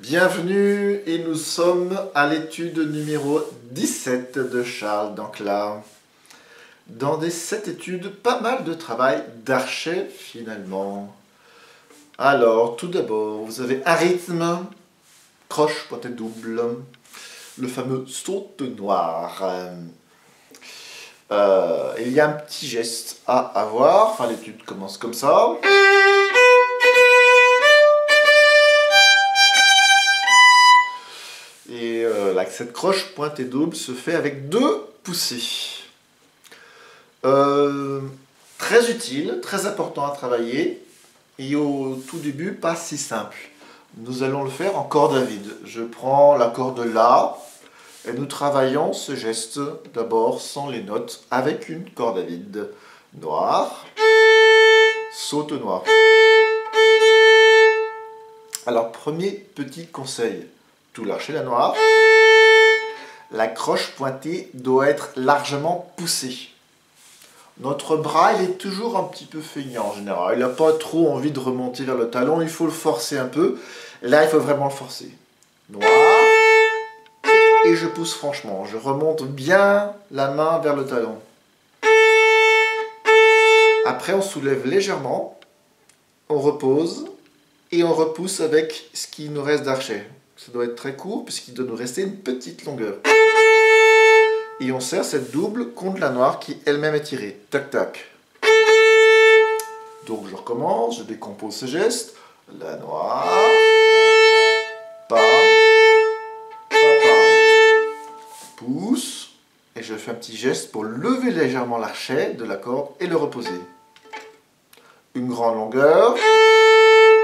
Bienvenue et nous sommes à l'étude numéro 17 de Charles Dancla. Dans cette étude, pas mal de travail d'archet finalement. Alors, tout d'abord, vous avez un rythme, croche, pointé double, le fameux saute noir. Il y a un petit geste à avoir, enfin l'étude commence comme ça. Et cette croche pointée double se fait avec 2 poussées. Très utile, très important à travailler. Et au tout début, pas si simple. Nous allons le faire en corde à vide. Je prends la corde La et nous travaillons ce geste d'abord sans les notes avec une corde à vide. Noir, saute noir. Alors, premier petit conseil, tout lâcher la noire. La croche pointée doit être largement poussée. Notre bras, il est toujours un petit peu feignant en général. Il n'a pas trop envie de remonter vers le talon, il faut le forcer un peu. Là, il faut vraiment le forcer. Noir. Et je pousse franchement. Je remonte bien la main vers le talon. Après, on soulève légèrement. On repose. Et on repousse avec ce qui nous reste d'archet. Ça doit être très court puisqu'il doit nous rester une petite longueur. Et on serre cette double contre la noire qui elle-même est tirée. Tac, tac. Donc je recommence, je décompose ce geste. La noire. Pam. Pam. Pousse. Et je fais un petit geste pour lever légèrement l'archet de la corde et le reposer. Une grande longueur.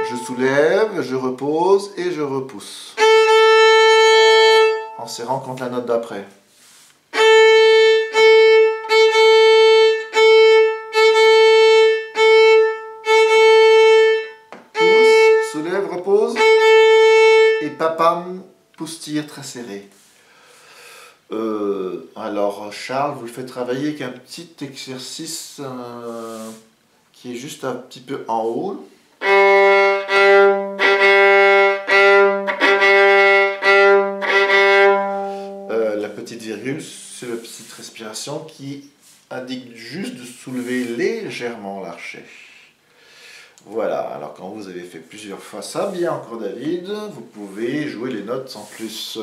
Je soulève, je repose et je repousse. En serrant contre la note d'après. Soulève, repose, et papam, pousse-tire très serré. Alors Charles vous le fait travailler avec un petit exercice qui est juste un petit peu en haut. La petite virgule, c'est la petite respiration qui indique juste de soulever légèrement l'archet. Voilà, alors quand vous avez fait plusieurs fois ça, bien encore David, vous pouvez jouer les notes sans plus.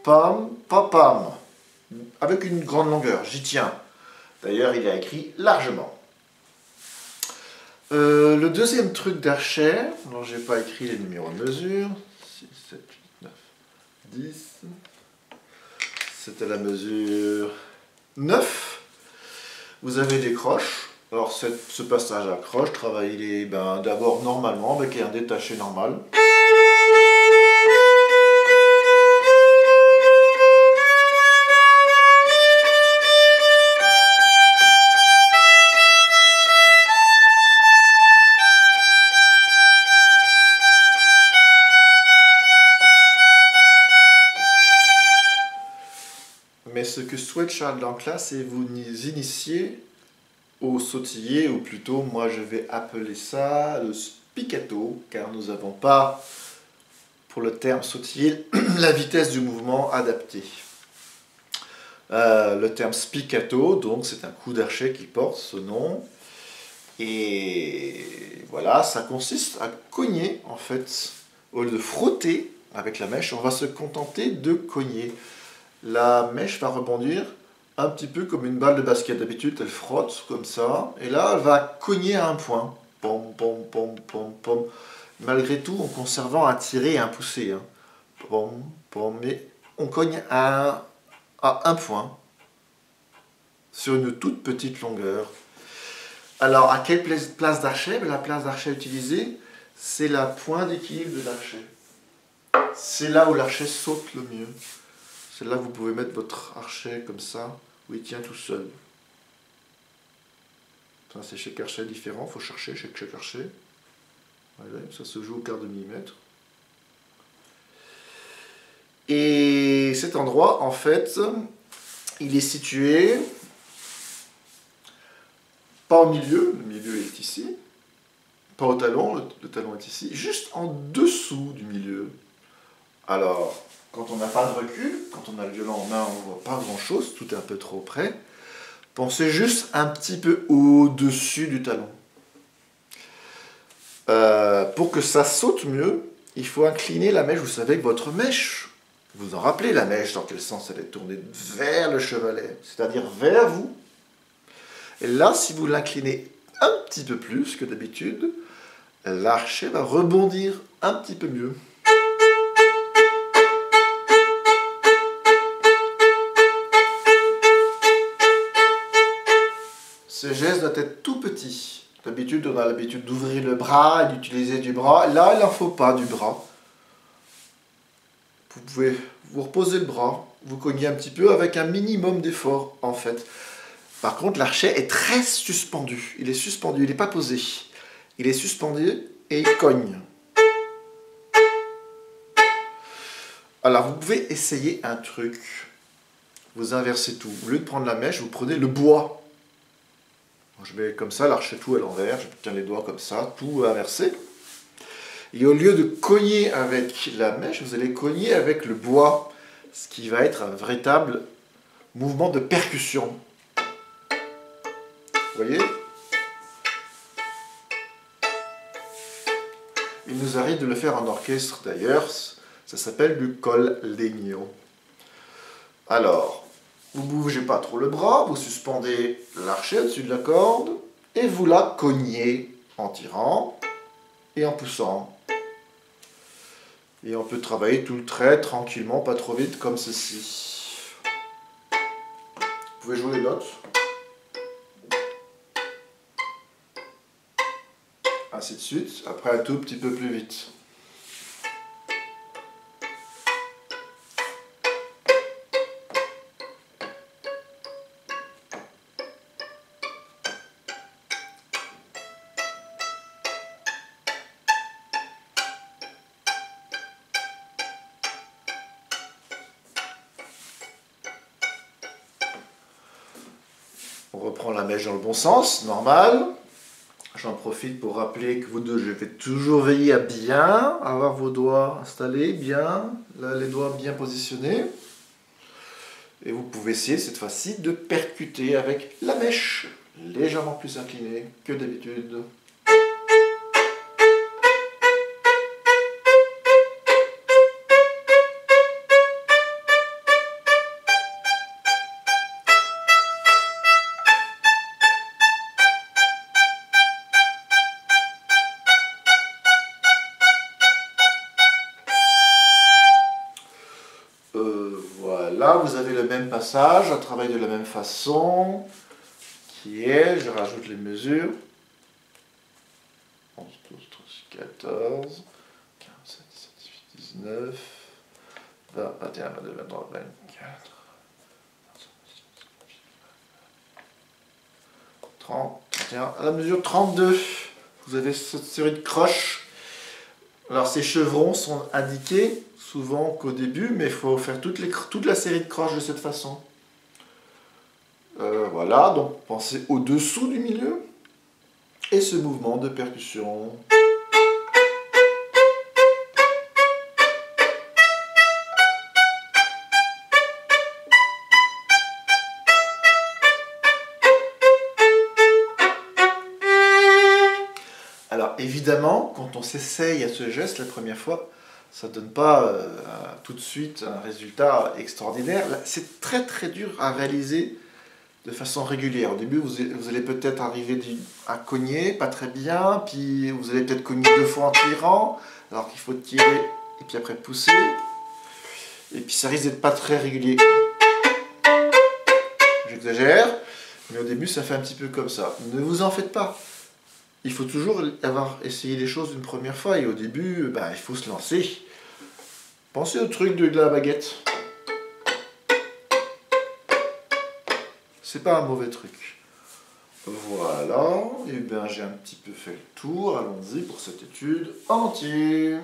Pam, pam, pam. Avec une grande longueur, j'y tiens. D'ailleurs, il a écrit largement. Le deuxième truc d'archet, alors j'ai pas écrit les numéros de mesure, 6, 7, 8, 9, 10, c'était la mesure 9, vous avez des croches, alors ce passage à croche, travaillez d'abord normalement avec un détaché normal. Mais ce que souhaite Charles Dancla, c'est vous initier au sautillé, ou plutôt, moi je vais appeler ça le spiccato, car nous n'avons pas, pour le terme sautillé, la vitesse du mouvement adaptée. Le terme spiccato, donc c'est un coup d'archet qui porte ce nom, et voilà, ça consiste à cogner, en fait, au lieu de frotter avec la mèche, on va se contenter de cogner. La mèche va rebondir un petit peu comme une balle de basket. D'habitude, elle frotte comme ça. Et là, elle va cogner à un point. Pom, pom, pom, pom, pom. Malgré tout, en conservant un tiré et un poussé. Hein. Pom, pom. Mais on cogne à un point. Sur une toute petite longueur. Alors, à quelle place d'archet? La place d'archet utilisée, c'est la pointe d'équilibre de l'archet. C'est là où l'archet saute le mieux. C'est là que vous pouvez mettre votre archet comme ça, où il tient tout seul. Enfin, c'est chaque archet différent, il faut chercher chaque archet. Voilà, ça se joue au quart de millimètre. Et cet endroit, en fait, il est situé pas au milieu, le milieu est ici, pas au talon, le talon est ici, juste en dessous du milieu. Alors, quand on n'a pas de recul, quand on a le violon en main, on ne voit pas grand-chose, tout est un peu trop près. Pensez juste un petit peu au-dessus du talon. Pour que ça saute mieux, il faut incliner la mèche. Vous savez que votre mèche, vous en rappelez la mèche, dans quel sens elle est tournée? Vers le chevalet, c'est-à-dire vers vous. Et là, si vous l'inclinez un petit peu plus que d'habitude, l'archet va rebondir un petit peu mieux. Ce geste doit être tout petit. D'habitude, on a l'habitude d'ouvrir le bras et d'utiliser du bras. Là, il n'en faut pas du bras. Vous pouvez vous reposer le bras, vous cognez un petit peu avec un minimum d'effort, en fait. Par contre, l'archet est très suspendu. Il est suspendu, il n'est pas posé. Il est suspendu et il cogne. Alors, vous pouvez essayer un truc. Vous inversez tout. Au lieu de prendre la mèche, vous prenez le bois. Je mets comme ça l'archet tout à l'envers. Je tiens les doigts comme ça, tout inversé. Et au lieu de cogner avec la mèche, vous allez cogner avec le bois. Ce qui va être un véritable mouvement de percussion. Vous voyez? Il nous arrive de le faire en orchestre d'ailleurs. Ça s'appelle du col legno. Alors, vous ne bougez pas trop le bras, vous suspendez l'archet au-dessus de la corde et vous la cognez en tirant et en poussant. Et on peut travailler tout le trait tranquillement, pas trop vite, comme ceci. Vous pouvez jouer les notes. Ainsi de suite, après un tout petit peu plus vite. On reprend la mèche dans le bon sens, normal. J'en profite pour rappeler que vous devez toujours veiller à bien avoir vos doigts installés, bien, là, les doigts bien positionnés. Et vous pouvez essayer cette fois-ci de percuter avec la mèche, légèrement plus inclinée que d'habitude. Voilà, vous avez le même passage, un travail de la même façon, qui est, je rajoute les mesures, 11, 12, 13, 14, 15, 16, 17, 18, 19, 20, 21, 22, 23, 24, 30, 31, à la mesure 32, vous avez cette série de croches. Alors ces chevrons sont indiqués souvent qu'au début, mais il faut faire toute la série de croches de cette façon. Voilà, donc pensez au-dessous du milieu et ce mouvement de percussion. Alors évidemment, quand on s'essaye à ce geste la première fois, ça ne donne pas tout de suite un résultat extraordinaire. C'est très très dur à réaliser de façon régulière. Au début, vous allez peut-être arriver à cogner, pas très bien, puis vous allez peut-être cogner 2 fois en tirant, alors qu'il faut tirer et puis après pousser. Et puis ça risque d'être pas très régulier. J'exagère, mais au début ça fait un petit peu comme ça. Ne vous en faites pas. Il faut toujours avoir essayé les choses une première fois, et au début, il faut se lancer. Pensez au truc de la baguette. C'est pas un mauvais truc. Voilà, et bien j'ai un petit peu fait le tour. Allons-y pour cette étude entière.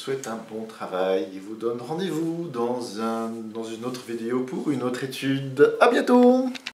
souhaite un bon travail et vous donne rendez-vous dans une autre vidéo pour une autre étude. À bientôt!